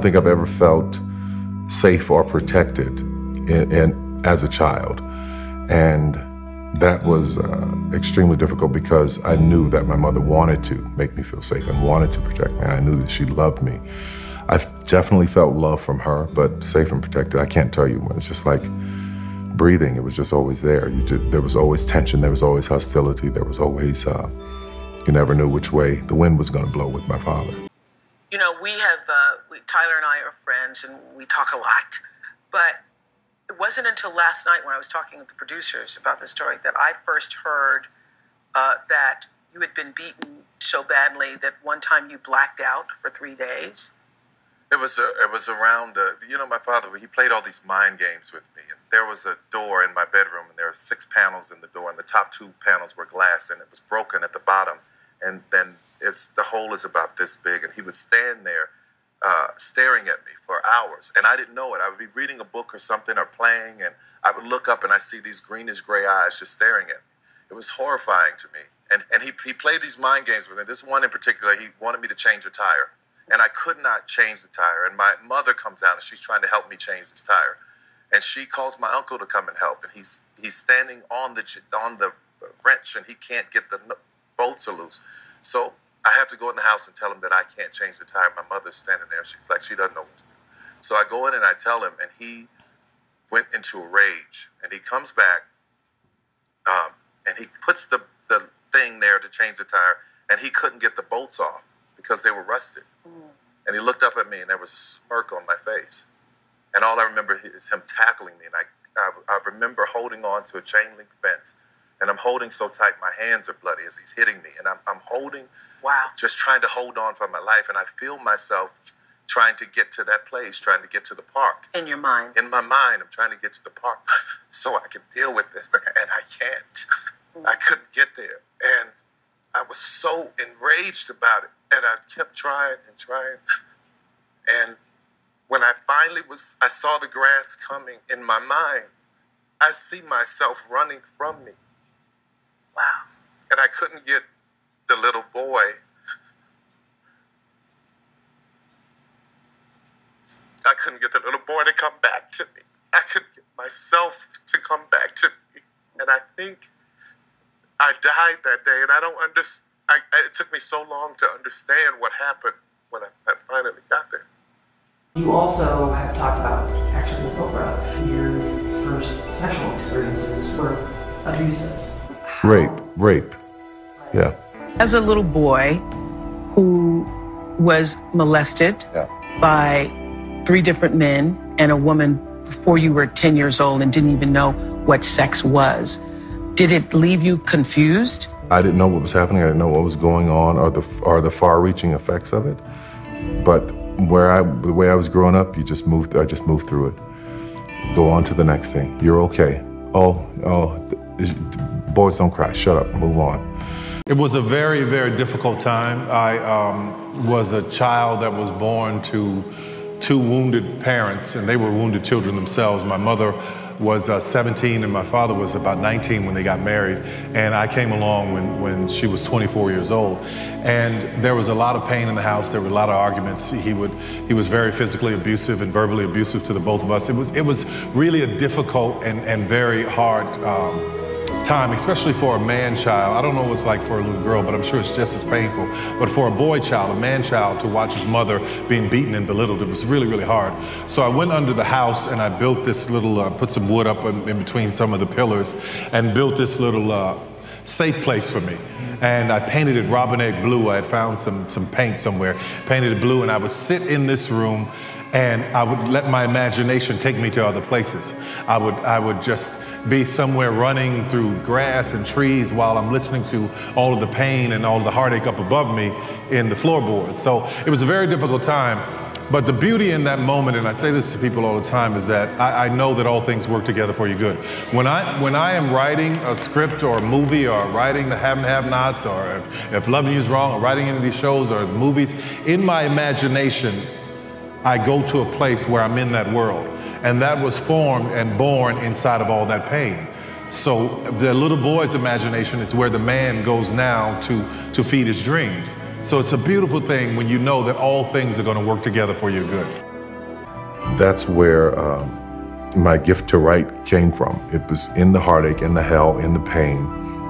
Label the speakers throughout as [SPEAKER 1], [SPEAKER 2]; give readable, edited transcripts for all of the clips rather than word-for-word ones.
[SPEAKER 1] think I've ever felt safe or protected as a child. And that was extremely difficult because I knew that my mother wanted to make me feel safe and wanted to protect me. I knew that she loved me. I definitely felt love from her, but safe and protected, I can't tell you. It's just like breathing. It was just always there. There was always tension. There was always hostility. There was always, you never knew which way the wind was going to blow with my father.
[SPEAKER 2] You know, Tyler and I are friends and we talk a lot, but it wasn't until last night when I was talking with the producers about the story that I first heard that you had been beaten so badly that one time you blacked out for 3 days.
[SPEAKER 3] It was around, you know, my father, he played all these mind games with me. And there was a door in my bedroom, and there were 6 panels in the door, and the top 2 panels were glass, and it was broken at the bottom. And then the hole is about this big, and he would stand there staring at me for hours. And I didn't know it. I would be reading a book or something or playing, and I would look up, and I see these greenish gray eyes just staring at me. It was horrifying to me. And he played these mind games with me. This one in particular, he wanted me to change a tire. And I could not change the tire. And my mother comes out and she's trying to help me change this tire. And she calls my uncle to come and help. And he's standing on the wrench and he can't get the bolts loose. So I have to go in the house and tell him that I can't change the tire. My mother's standing there. She's like, she doesn't know what to do. So I go in and I tell him, and he went into a rage. And he comes back and he puts the thing there to change the tire, and he couldn't get the bolts off because they were rusted. And he looked up at me, and there was a smirk on my face. And all I remember is him tackling me. And I remember holding on to a chain link fence, and I'm holding so tight, my hands are bloody as he's hitting me. And I'm holding, just trying to hold on for my life. And I feel myself trying to get to that place, trying to get to the park.
[SPEAKER 2] In your mind?
[SPEAKER 3] In my mind, I'm trying to get to the park so I can deal with this. And I can't. I couldn't get there. And I was so enraged about it. And I kept trying and trying. And when I finally I saw the grass coming in my mind, I see myself running from me.
[SPEAKER 2] Wow.
[SPEAKER 3] And I couldn't get the little boy. I couldn't get the little boy to come back to me. I couldn't get myself to come back to me. And I think I died that day, and I don't understand. It took me so long to understand what happened when I finally got there.
[SPEAKER 4] You also have talked about, actually with Oprah, your first sexual experiences were abusive.
[SPEAKER 1] Rape, yeah.
[SPEAKER 2] As a little boy who was molested by 3 different men and a woman before you were 10 years old and didn't even know what sex was, did it leave you confused?
[SPEAKER 1] I didn't know what was happening. I didn't know what was going on or the far-reaching effects of it. But the way I was growing up, I just moved through it. Go on to the next thing. You're okay. Boys don't cry. Shut up. Move on.
[SPEAKER 5] It was a very, very difficult time. I was a child that was born to 2 wounded parents, and they were wounded children themselves. My mother was 17 and my father was about 19 when they got married, and I came along when she was 24 years old. And there was a lot of pain in the house. There were a lot of arguments. He was very physically abusive and verbally abusive to the both of us. It was really a difficult and very hard time, especially for a man-child. I don't know what it's like for a little girl, but I'm sure it's just as painful. But for a boy-child, a man-child, to watch his mother being beaten and belittled, it was really, really hard. So I went under the house and I built this little, put some wood up in between some of the pillars and built this little safe place for me. And I painted it robin egg blue. I had found some paint somewhere, painted it blue, and I would sit in this room and I would let my imagination take me to other places. I would just be somewhere running through grass and trees while I'm listening to all of the pain and all of the heartache up above me in the floorboards. So it was a very difficult time. But the beauty in that moment, and I say this to people all the time, is that I know that all things work together for your good. When I am writing a script or a movie, or writing the Have and Have-Nots, or if Loving You Is Wrong, or writing any of these shows or movies, in my imagination, I go to a place where I'm in that world. And that was formed and born inside of all that pain. So the little boy's imagination is where the man goes now to feed his dreams. So it's a beautiful thing when you know that all things are going to work together for your good.
[SPEAKER 1] That's where my gift to write came from. It was in the heartache, in the hell, in the pain,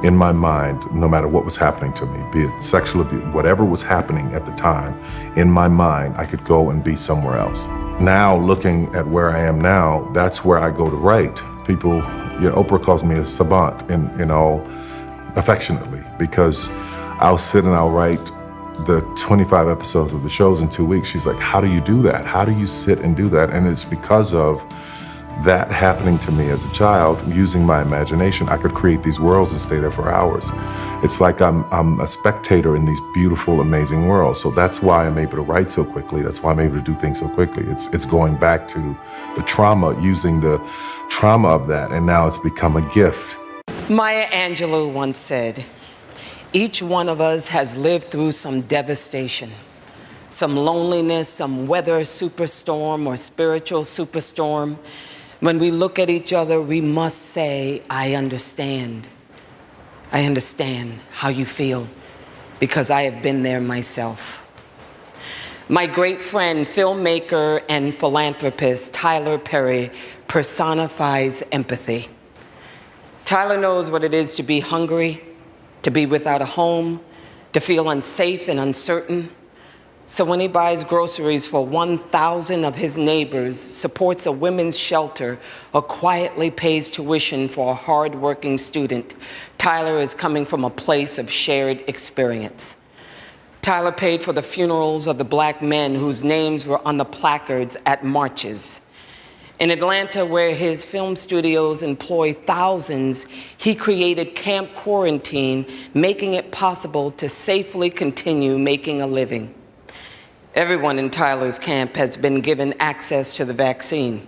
[SPEAKER 1] in my mind, no matter what was happening to me, be it sexual abuse, whatever was happening at the time, in my mind, I could go and be somewhere else. Now, looking at where I am now, that's where I go to write. People, Oprah calls me a savant, in all affectionately, because I'll sit and I'll write the 25 episodes of the shows in 2 weeks. She's like, how do you do that? How do you sit and do that? And it's because of that happening to me as a child, using my imagination. I could create these worlds and stay there for hours. It's like I'm a spectator in these beautiful, amazing worlds. So that's why I'm able to write so quickly. That's why I'm able to do things so quickly. It's going back to the trauma, using the trauma of that, and now it's become a gift.
[SPEAKER 6] Maya Angelou once said, each one of us has lived through some devastation, some loneliness, some weather superstorm or spiritual superstorm. When we look at each other, we must say, I understand. I understand how you feel, because I have been there myself. My great friend, filmmaker, and philanthropist, Tyler Perry, personifies empathy. Tyler knows what it is to be hungry, to be without a home, to feel unsafe and uncertain. So when he buys groceries for 1,000 of his neighbors, supports a women's shelter, or quietly pays tuition for a hard-working student, Tyler is coming from a place of shared experience. Tyler paid for the funerals of the Black men whose names were on the placards at marches. In Atlanta, where his film studios employ thousands, he created Camp Quarantine, making it possible to safely continue making a living. Everyone in Tyler's camp has been given access to the vaccine,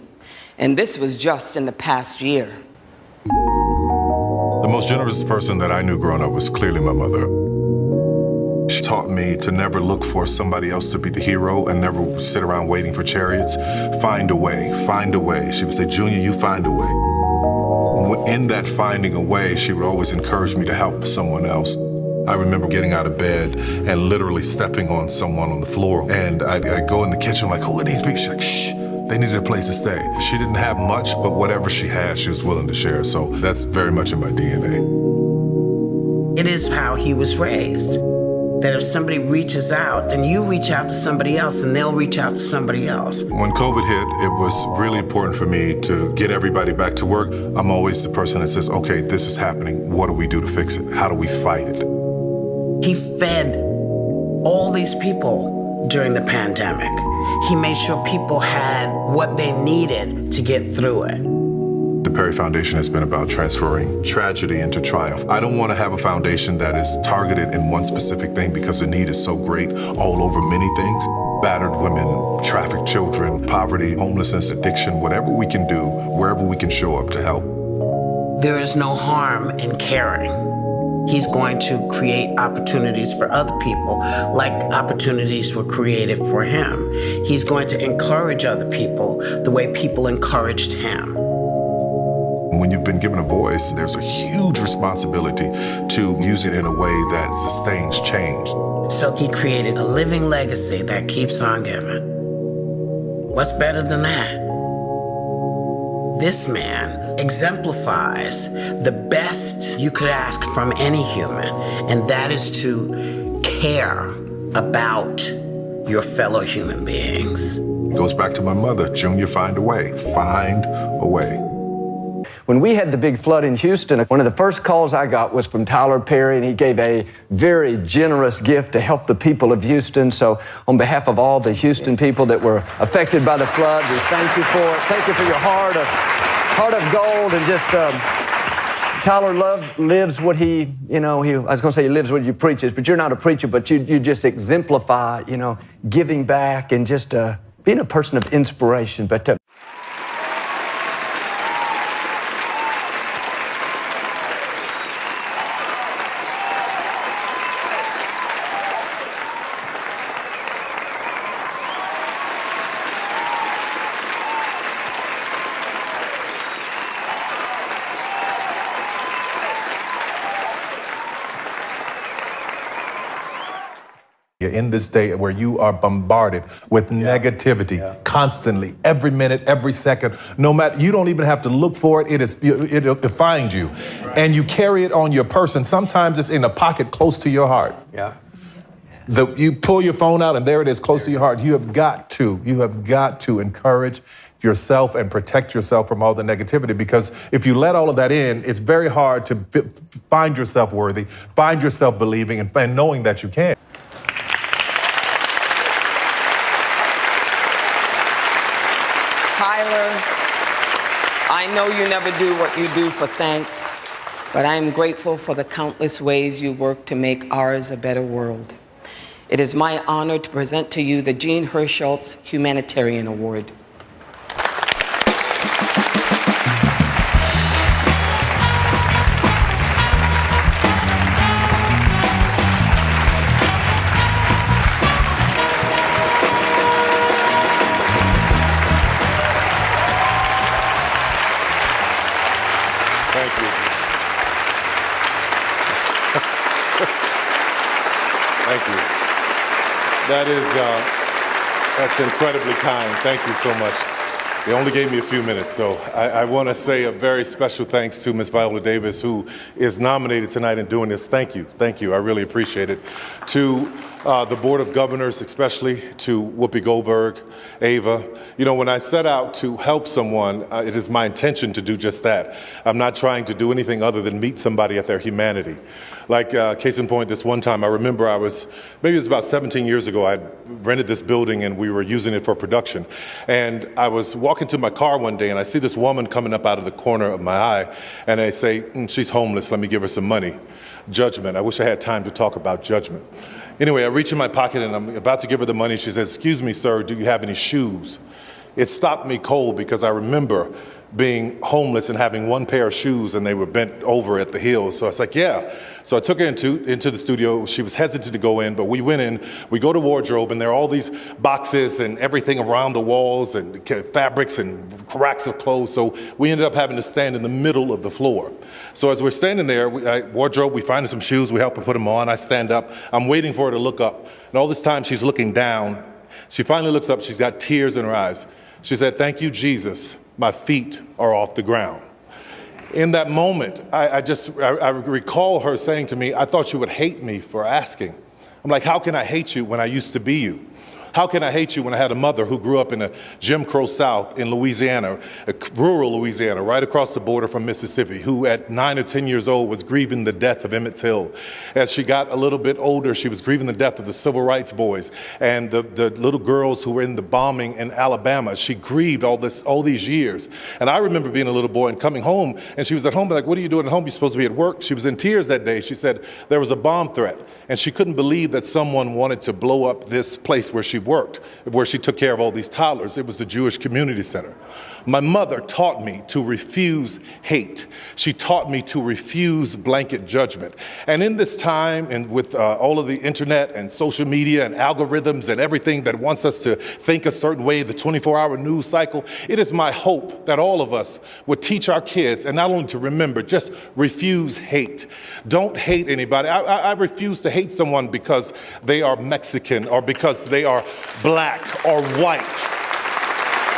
[SPEAKER 6] and this was just in the past year.
[SPEAKER 1] The most generous person that I knew growing up was clearly my mother. She taught me to never look for somebody else to be the hero and never sit around waiting for chariots. Find a way, find a way. She would say, Junior, you find a way. In that finding a way, she would always encourage me to help someone else. I remember getting out of bed and literally stepping on someone on the floor. And I'd go in the kitchen like, who are these people? She's like, shh, they needed a place to stay. She didn't have much, but whatever she had, she was willing to share. So that's very much in my DNA.
[SPEAKER 7] It is how he was raised. That if somebody reaches out, then you reach out to somebody else and they'll reach out to somebody else. When
[SPEAKER 1] COVID hit, it was really important for me to get everybody back to work. I'm always the person that says, okay, this is happening. What do we do to fix it? How do we fight it?
[SPEAKER 7] He fed all these people during the pandemic. He made sure people had what they needed to get through it.
[SPEAKER 1] The Perry Foundation has been about transferring tragedy into triumph. I don't want to have a foundation that is targeted in one specific thing because the need is so great all over many things. Battered women, trafficked children, poverty, homelessness, addiction, whatever we can do, wherever we can show up to help.
[SPEAKER 7] There is no harm in caring. He's going to create opportunities for other people, like opportunities were created for him. He's going to encourage other people the way people encouraged him.
[SPEAKER 1] When you've been given a voice, there's a huge responsibility to use it in a way that sustains change.
[SPEAKER 7] So he created a living legacy that keeps on giving. What's better than that? This man exemplifies the best you could ask from any human, and that is to care about your fellow human beings.
[SPEAKER 1] It goes back to my mother, Junior, find a way, find a way.
[SPEAKER 8] When we had the big flood in Houston, one of the first calls I got was from Tyler Perry, and he gave a very generous gift to help the people of Houston. So on behalf of all the Houston people that were affected by the flood, we thank you for it. Thank you for your heart of gold, and just Tyler lives what he, I was going to say he lives what he preaches, but you're not a preacher, but you just exemplify, giving back and just being a person of inspiration. But
[SPEAKER 5] media in this day where you are bombarded with negativity constantly, every minute, every second, no matter, you don't even have to look for it. It'll find you. And you carry it on your person. Sometimes it's in a pocket close to your heart.
[SPEAKER 8] Yeah.
[SPEAKER 5] You pull your phone out and there it is close to your heart. You have got to encourage yourself and protect yourself from all the negativity, because if you let all of that in, it's very hard to find yourself worthy, find yourself believing and knowing that you can.
[SPEAKER 6] Tyler, I know you never do what you do for thanks, but I am grateful for the countless ways you work to make ours a better world. It is my honor to present to you the Jean Hersholt Humanitarian Award.
[SPEAKER 5] Thank you. Thank you. That's incredibly kind. Thank you so much. They only gave me a few minutes, so I want to say a very special thanks to Ms. Viola Davis, who is nominated tonight and doing this. Thank you. Thank you. I really appreciate it. To the Board of Governors, especially to Whoopi Goldberg, Ava. You know, when I set out to help someone, it is my intention to do just that. I'm not trying to do anything other than meet somebody at their humanity. Like, case in point, this one time, I remember maybe it was about 17 years ago, I rented this building and we were using it for production. And I was walking to my car one day and I see this woman coming up out of the corner of my eye and I say, she's homeless, let me give her some money. Judgment. I wish I had time to talk about judgment. Anyway, I reach in my pocket and I'm about to give her the money. She says, "Excuse me, sir, do you have any shoes?" It stopped me cold because I remember being homeless and having one pair of shoes and they were bent over at the heel. So I was like, yeah. So I took her into the studio. She was hesitant to go in, but we went in, we go to wardrobe and there are all these boxes and everything around the walls and fabrics and racks of clothes. So we ended up having to stand in the middle of the floor. So as we're standing there, wardrobe, we find some shoes, we help her put them on. I stand up, I'm waiting for her to look up. And all this time she's looking down. She finally looks up, she's got tears in her eyes. She said, "Thank you, Jesus. My feet are off the ground." In that moment, I recall her saying to me, "I thought you would hate me for asking." I'm like, how can I hate you when I used to be you? How can I hate you when I had a mother who grew up in a Jim Crow South in Louisiana, rural Louisiana, right across the border from Mississippi, who at 9 or 10 years old was grieving the death of Emmett Till. As she got a little bit older, she was grieving the death of the civil rights boys and the little girls who were in the bombing in Alabama. She grieved all these years. And I remember being a little boy and coming home, and she was at home, like, "What are you doing at home? You're supposed to be at work." She was in tears that day. She said there was a bomb threat, and she couldn't believe that someone wanted to blow up this place where she worked, where she took care of all these toddlers. It was the Jewish Community Center. My mother taught me to refuse hate. She taught me to refuse blanket judgment. And in this time, and with all of the internet and social media and algorithms and everything that wants us to think a certain way, the 24-hour news cycle, it is my hope that all of us would teach our kids, and not only to remember, just refuse hate. Don't hate anybody. I refuse to hate someone because they are Mexican or because they are black or white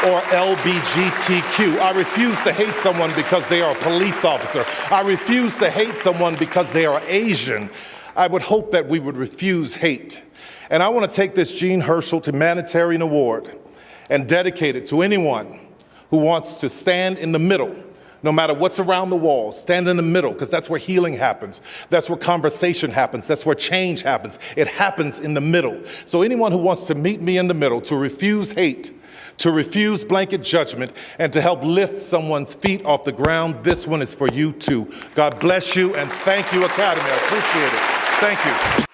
[SPEAKER 5] or LGBTQ. I refuse to hate someone because they are a police officer. I refuse to hate someone because they are Asian. I would hope that we would refuse hate. And I want to take this Jean Hersholt Humanitarian Award and dedicate it to anyone who wants to stand in the middle, no matter what's around the walls, stand in the middle, because that's where healing happens. That's where conversation happens. That's where change happens. It happens in the middle. So anyone who wants to meet me in the middle, to refuse hate, to refuse blanket judgment, and to help lift someone's feet off the ground, this one is for you too. God bless you, and thank you, Academy. I appreciate it. Thank you.